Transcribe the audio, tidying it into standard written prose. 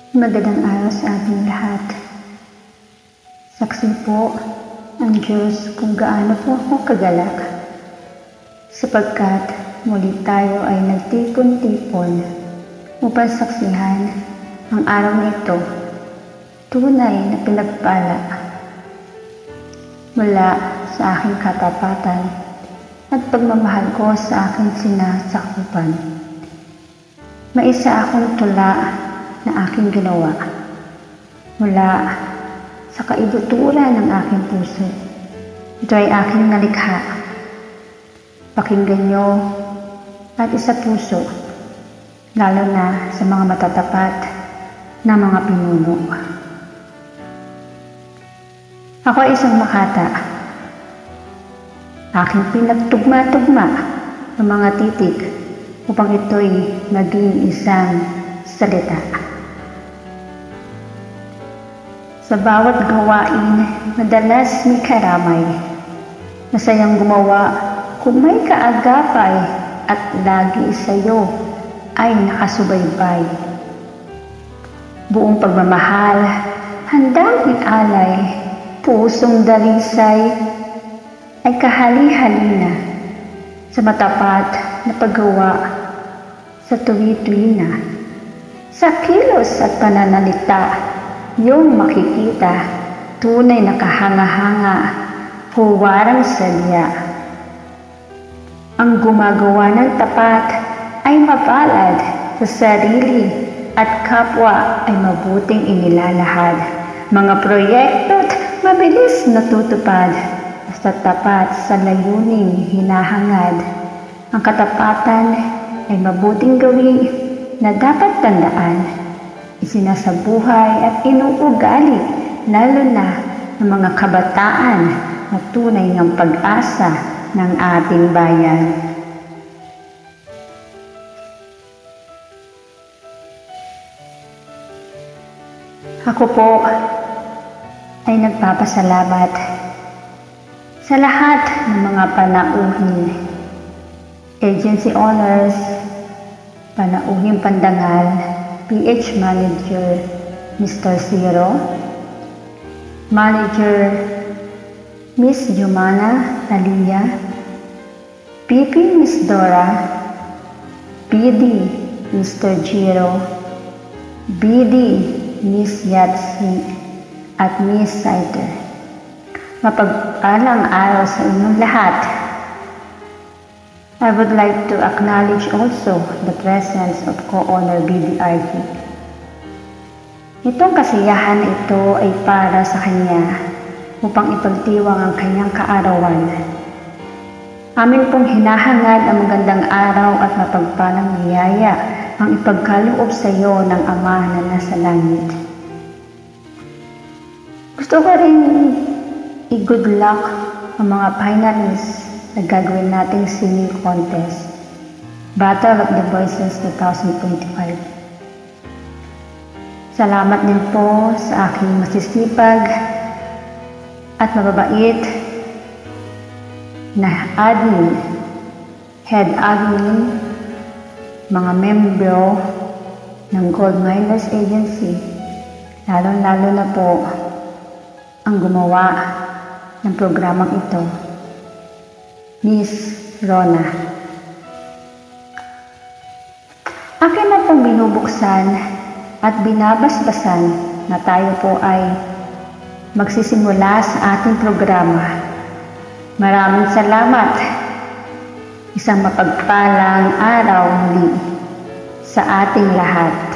Magandang araw sa ating lahat. Saksi po ang Diyos kung gaano po ako kagalak, sapagkat muli tayo ay nagtipon-tipon upang saksihan ang araw na ito, tunay na pinagpala mula sa aking katapatan at pagmamahal ko sa aking sinasakupan. Maisa akong tula na aking ginawa mula sa kaibuturan ng aking puso. Ito ay aking nalikha. Pakinggan nyo at isa puso, lalo na sa mga matatapat na mga pinuno. Ako ay isang makata. Aking pinagtugma-tugma ng mga titik upang ito'y maging isang salita. Sa bawat gawain, madalas may karamay. Masayang gumawa kung may kaagapay at lagi sa'yo ay nakasubaybay. Buong pagmamahal, handang ialay, pusong dalisay ay kahali-halina sa matapat na paggawa sa tuwi-tuwi-na. Sa kilos at pananalita, yung makikita, tunay na kahanga-hanga, huwarang sadya. Ang gumagawa ng tapat ay mapalad sa sarili at kapwa ay mabuting inilalahad. Mga proyekto't mabilis natutupad, basta tapat sa layuning hinahangad. Ang katapatan ay mabuting gawin na dapat tandaan, isinasabuhay at inuugali, lalo na ng mga kabataan na tunay ng pag-asa ng ating bayan. Ako po ay nagpapasalamat sa lahat ng mga panauhin, agency owners, panauhing pandangal, PH Manager Mr. Zero, Manager Miss Jumana Alia, PP Miss Dora, PD Mr. Jiro, BD Miss Yatsi at Miss Saiter. Mapagpalang araw sa inyong lahat. I would like to acknowledge also the presence of Co-Owner BDRG. Itong kasiyahan na ito ay para sa kanya upang ipagdiwang ang kanyang kaarawan. Amin pong hinahangad ang magandang araw at mapagpalang biyaya ang ipagkaloob sa iyo ng Ama na nasa langit. Gusto ko rin i-good luck ang mga finalists na gagawin nating singing contest, Battle of the Voices 2025. Salamat din po sa aking masisipag at mababait na admin, head admin, mga membro ng Gold Miners Agency, lalo-lalo na po ang gumawa ng programang ito, Miss Rona. Akin na pong binubuksan at binabasbasan na tayo po ay magsisimula sa ating programa. Maraming salamat. Isang mapagpalang araw muli sa ating lahat.